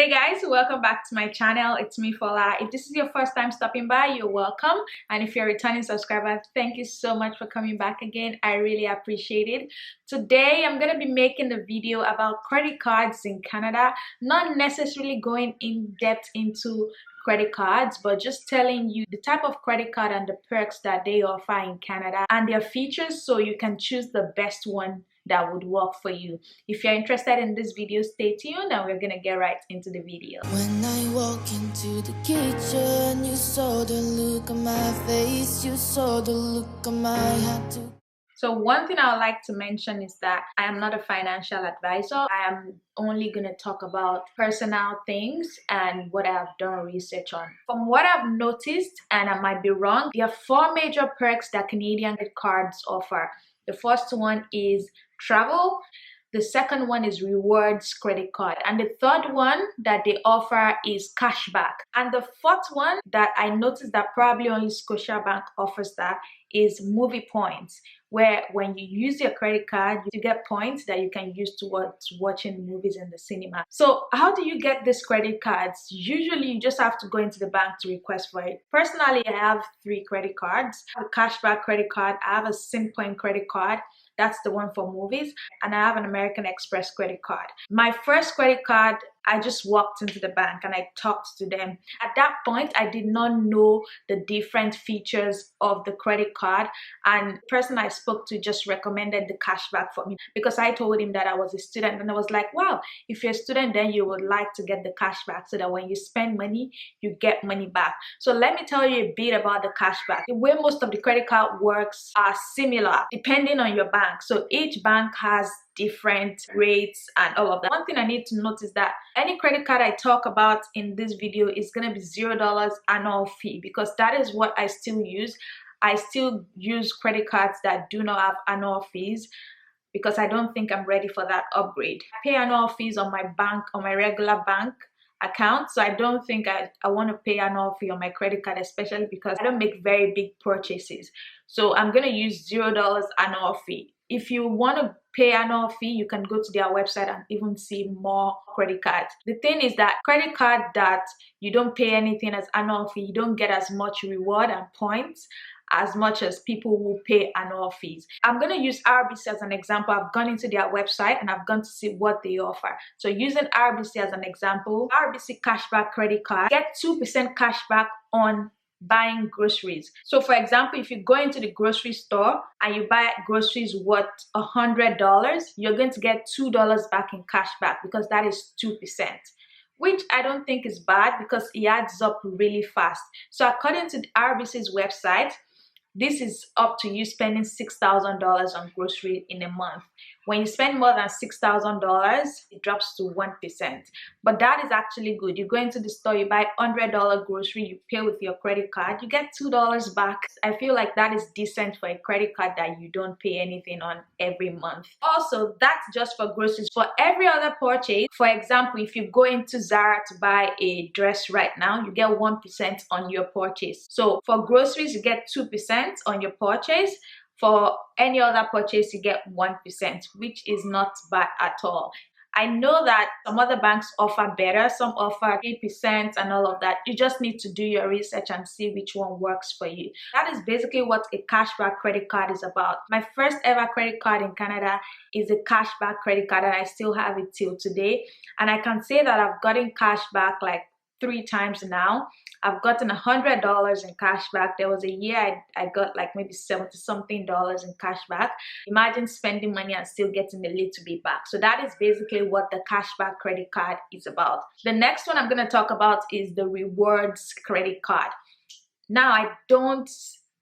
Hey guys, welcome back to my channel. It's me, Fola. If this is your first time stopping by, you're welcome. And if you're a returning subscriber, thank you so much for coming back again. I really appreciate it. Today, I'm going to be making a video about credit cards in Canada. Not necessarily going in depth into credit cards, but just telling you the type of credit card and the perks that they offer in Canada and their features so you can choose the best one that would work for you. If you're interested in this video, stay tuned and we're gonna get right into the video. When I walk into the kitchen, you saw the look on my face, you saw the look on my heart. So one thing I would like to mention is that I am not a financial advisor. I am only going to talk about personal things and what I've done research on. From what I've noticed, and I might be wrong, there are 4 major perks that Canadian credit cards offer. The first one is travel. The second one is rewards credit card. And the third one that they offer is cashback. And the fourth one that I noticed that probably only Scotiabank offers that is movie points, where when you use your credit card, you get points that you can use towards watching movies in the cinema. So how do you get these credit cards? Usually you just have to go into the bank to request for it. Personally, I have 3 credit cards. I have a cashback credit card, I have a SimPoint credit card, that's the one for movies, and I have an American Express credit card. My first credit card, I just walked into the bank and I talked to them. At that point, I did not know the different features of the credit card, and the person I spoke to just recommended the cashback for me because I told him that I was a student, and I was like, wow, if you're a student, then you would like to get the cashback so that when you spend money, you get money back. So let me tell you a bit about the cashback. The way most of the credit card works are similar depending on your bank. So each bank has different rates and all of that. One thing I need to note is that any credit card I talk about in this video is going to be $0 annual fee, because that is what I still use. I still use credit cards that do not have annual fees because I don't think I'm ready for that upgrade. I pay annual fees on my bank, on my regular bank account, so I don't think I want to pay annual fee on my credit card, especially because I don't make very big purchases. So I'm going to use $0 annual fee. If you want to pay annual fee, you can go to their website and even see more credit cards. The thing is that credit card that you don't pay anything as annual fee, you don't get as much reward and points as much as people who pay annual fees. I'm going to use RBC as an example. I've gone into their website and I've gone to see what they offer. So using RBC as an example, RBC cashback credit card, get 2% cashback on buying groceries. So for example, if you go into the grocery store and you buy groceries worth $100, you're going to get $2 back in cash back because that is 2%. Which I don't think is bad because it adds up really fast. So according to the RBC's website, this is up to you spending $6,000 on grocery in a month. When you spend more than $6,000, it drops to 1%. But that is actually good. You go into the store, you buy $100 grocery, you pay with your credit card, you get $2 back. I feel like that is decent for a credit card that you don't pay anything on every month. Also, that's just for groceries. For every other purchase, for example, if you go into Zara to buy a dress right now, you get 1% on your purchase. So for groceries, you get 2% on your purchase. For any other purchase, you get 1%, which is not bad at all. I know that some other banks offer better, some offer 3% and all of that. You just need to do your research and see which one works for you. That is basically what a cashback credit card is about. My first ever credit card in Canada is a cashback credit card, and I still have it till today. And I can say that I've gotten cashback like 3 times now. I've gotten $100 in cash back. There was a year I got like maybe $70-something in cash back. Imagine spending money and still getting a little bit back. So that is basically what the cashback credit card is about. The next one I'm going to talk about is the rewards credit card. Now, I don't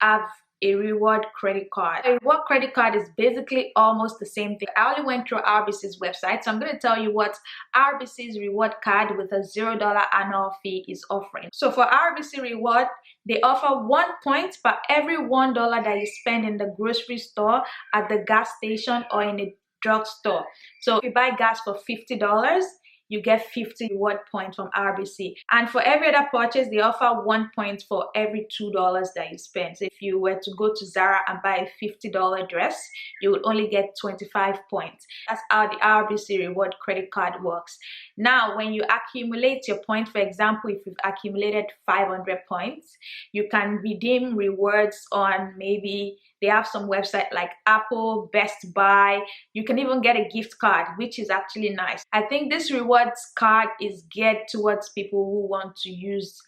have a reward credit card. A reward credit card is basically almost the same thing. I only went through RBC's website, so I'm going to tell you what RBC's reward card with a $0 annual fee is offering. So for RBC Reward, they offer 1 point per every $1 that you spend in the grocery store, at the gas station, or in a drugstore. So if you buy gas for $50, you get 50 reward points from RBC. And for every other purchase, they offer 1 point for every $2 that you spend. So if you were to go to Zara and buy a $50 dress, you would only get 25 points. That's how the RBC reward credit card works. Now, when you accumulate your points, for example, if you've accumulated 500 points, you can redeem rewards on, maybe they have some website like Apple, Best Buy. You can even get a gift card, which is actually nice. I think this rewards card is geared towards people who want to use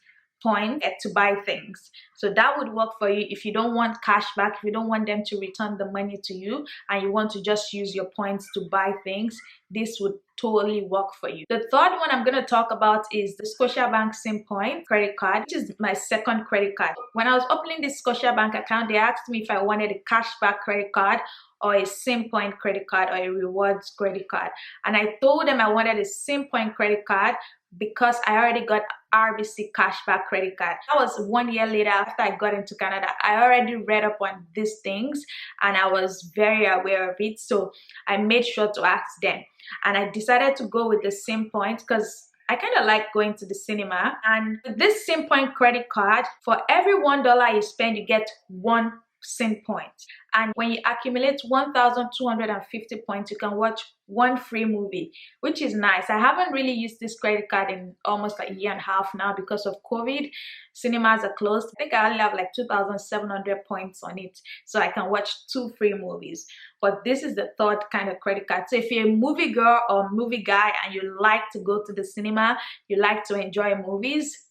points to buy things. So that would work for you if you don't want cash back, if you don't want them to return the money to you and you want to just use your points to buy things. This would totally work for you. The third one I'm going to talk about is the Scotiabank SimPoint credit card, which is my second credit card. When I was opening this Scotiabank account, they asked me if I wanted a cashback credit card or a SimPoint credit card or a rewards credit card. And I told them I wanted a SimPoint credit card because I already got RBC cashback credit card. That was 1 year later after I got into Canada. I already read up on these things and I was very aware of it. So I made sure to ask them. And I decided to go with the SimPoint because I kind of like going to the cinema. And with this SimPoint credit card, for every $1 you spend, you get 1 SimPoint. And when you accumulate 1,250 points, you can watch 1 free movie, which is nice. I haven't really used this credit card in almost a year and a half now because of COVID. Cinemas are closed. I think I only have like 2,700 points on it, so I can watch 2 free movies. But this is the third kind of credit card. So if you're a movie girl or movie guy and you like to go to the cinema, you like to enjoy movies,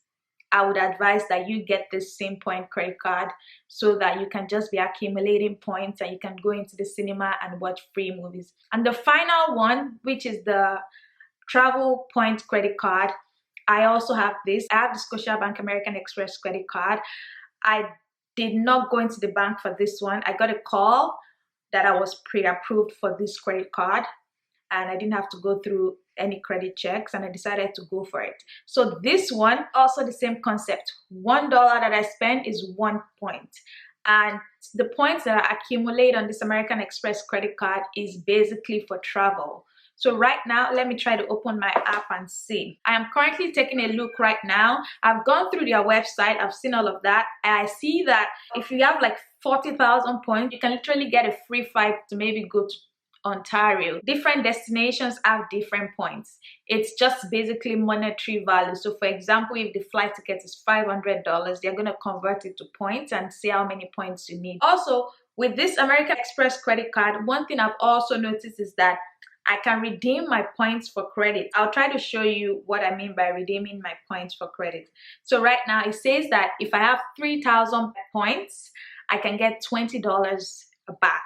I would advise that you get this SimPoint credit card so that you can just be accumulating points and you can go into the cinema and watch free movies. And the final one, which is the travel point credit card, I also have this. I have the Scotiabank American Express credit card. I did not go into the bank for this one. I got a call that I was pre-approved for this credit card and I didn't have to go through any credit checks and I decided to go for it. So this one, also the same concept. $1 that I spend is 1 point. And the points that I accumulate on this American Express credit card is basically for travel. So right now, let me try to open my app and see. I am currently taking a look right now. I've gone through their website. I've seen all of that. And I see that if you have like 40,000 points, you can literally get a free flight to maybe go to Ontario. Different destinations have different points. It's just basically monetary value. So for example, if the flight ticket is $500, they're going to convert it to points and see how many points you need. Also, with this American Express credit card, one thing I've also noticed is that I can redeem my points for credit. I'll try to show you what I mean by redeeming my points for credit. So right now it says that if I have 3,000 points, I can get $20 back.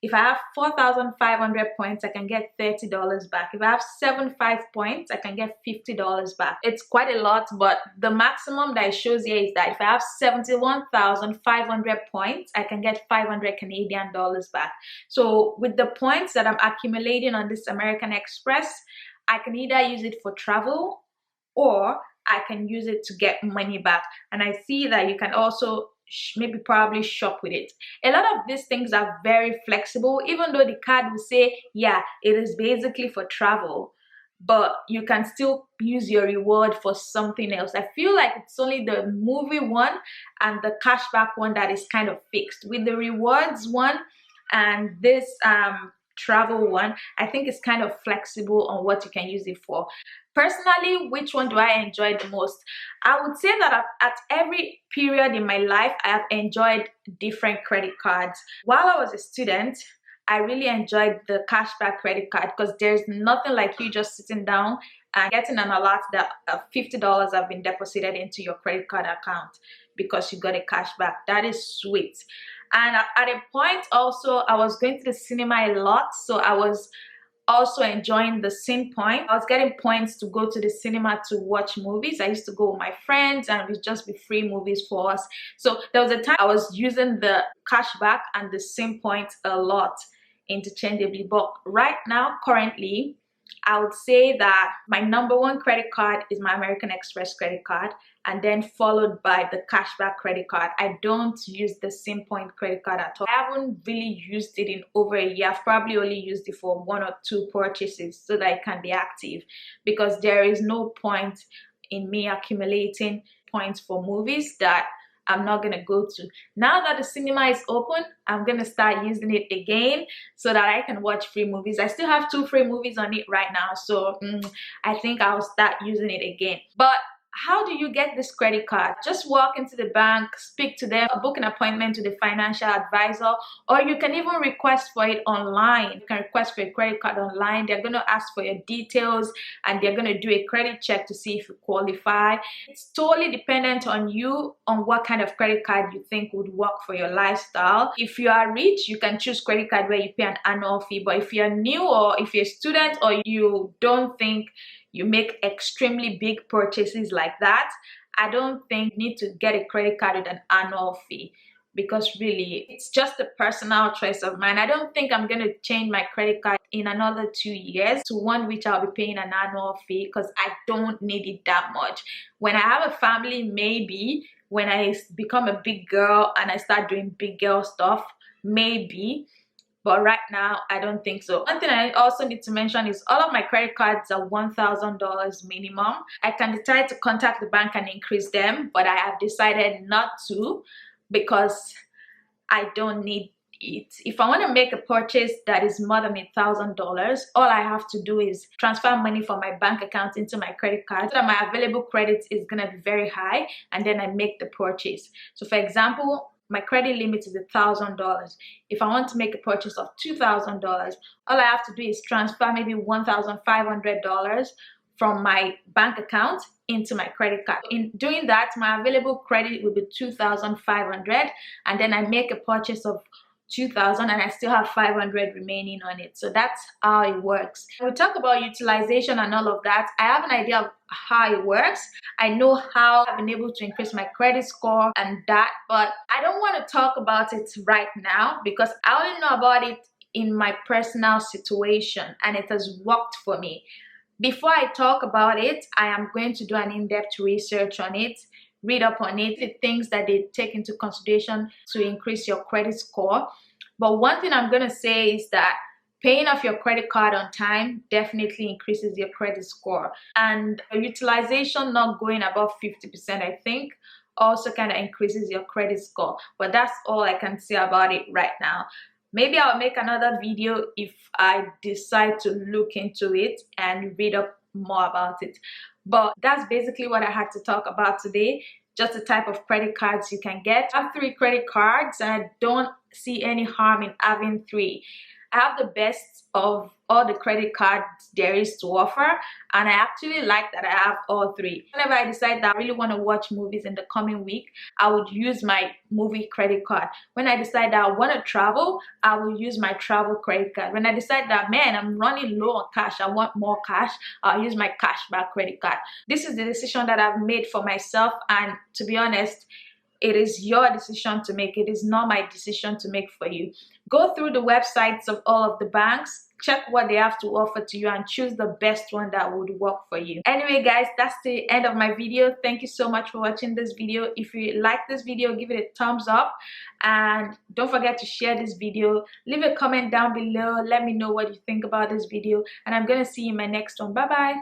If I have 4,500 points, I can get $30 back. If I have 75 points, I can get $50 back. It's quite a lot, but the maximum that it shows here is that if I have 71,500 points, I can get 500 Canadian dollars back. So with the points that I'm accumulating on this American Express, I can either use it for travel or I can use it to get money back. And I see that you can also probably shop with it. A lot of these things are very flexible, even though the card will say, yeah, it is basically for travel, but you can still use your reward for something else. I feel like it's only the movie one and the cashback one that is kind of fixed. With the rewards one and this travel one, I think it's kind of flexible on what you can use it for. Personally, which one do I enjoy the most? I would say that at every period in my life, I have enjoyed different credit cards. While I was a student, I really enjoyed the cashback credit card because there's nothing like you just sitting down and getting an alert that $50 have been deposited into your credit card account because you got a cashback. That is sweet. And at a point also, I was going to the cinema a lot, so I was also enjoying the SimPoint. I was getting points to go to the cinema to watch movies. I used to go with my friends and it would just be free movies for us. So there was a time I was using the cashback and the SimPoint a lot interchangeably. But right now, currently, I would say that my number one credit card is my American Express credit card, and then followed by the cashback credit card. I don't use the Sim Point credit card at all. I haven't really used it in over a year. I've probably only used it for 1 or 2 purchases so that it can be active, because there is no point in me accumulating points for movies that I'm not gonna go to. Now that the cinema is open, I'm gonna start using it again so that I can watch free movies. I still have 2 free movies on it right now, so I think I'll start using it again. But how do you get this credit card? Just walk into the bank, speak to them, book an appointment with a financial advisor, or you can even request for it online. You can request for a credit card online. They're going to ask for your details and they're going to do a credit check to see if you qualify. It's totally dependent on you, on what kind of credit card you think would work for your lifestyle. If you are rich, you can choose credit card where you pay an annual fee. But if you're new, or if you're a student, or you don't think you make extremely big purchases like that, I don't think you need to get a credit card with an annual fee, because really it's just a personal choice of mine. I don't think I'm going to change my credit card in another 2 years to one which I'll be paying an annual fee, because I don't need it that much. When I have a family, maybe. When I become a big girl and I start doing big girl stuff, maybe. But right now, I don't think so. One thing I also need to mention is all of my credit cards are $1,000 minimum. I can decide to contact the bank and increase them, but I have decided not to, because I don't need it. If I want to make a purchase that is more than $1,000, all I have to do is transfer money from my bank account into my credit card so that my available credit is going to be very high, and then I make the purchase. So for example, my credit limit is $1,000. If I want to make a purchase of $2,000, all I have to do is transfer maybe $1,500 from my bank account into my credit card. In doing that, my available credit will be $2,500, and then I make a purchase of $2,000 and I still have $500 remaining on it. So that's how it works. When we talk about utilization and all of that, I have an idea of how it works. I know how I've been able to increase my credit score and that, but I don't want to talk about it right now, because I only know about it in my personal situation and it has worked for me. Before I talk about it, I am going to do an in-depth research on it, read up on it, the things that they take into consideration to increase your credit score. But one thing I'm going to say is that paying off your credit card on time definitely increases your credit score. And utilization not going above 50%, I think, also kind of increases your credit score. But that's all I can say about it right now. Maybe I'll make another video if I decide to look into it and read up more about it. But that's basically what I had to talk about today. Just the type of credit cards you can get. I have 3 credit cards and I don't see any harm in having 3. I have the best of all the credit cards there is to offer, and I actually like that I have all 3. Whenever I decide that I really want to watch movies in the coming week, I would use my movie credit card. When I decide that I want to travel, I will use my travel credit card. When I decide that, man, I'm running low on cash, I want more cash, I'll use my cashback credit card. This is the decision that I've made for myself, and to be honest, it is your decision to make. It is not my decision to make for you. Go through the websites of all of the banks, check what they have to offer to you, and choose the best one that would work for you. Anyway guys, that's the end of my video. Thank you so much for watching this video. If you like this video, give it a thumbs up, and don't forget to share this video. Leave a comment down below, let me know what you think about this video, and I'm gonna see you in my next one. Bye bye.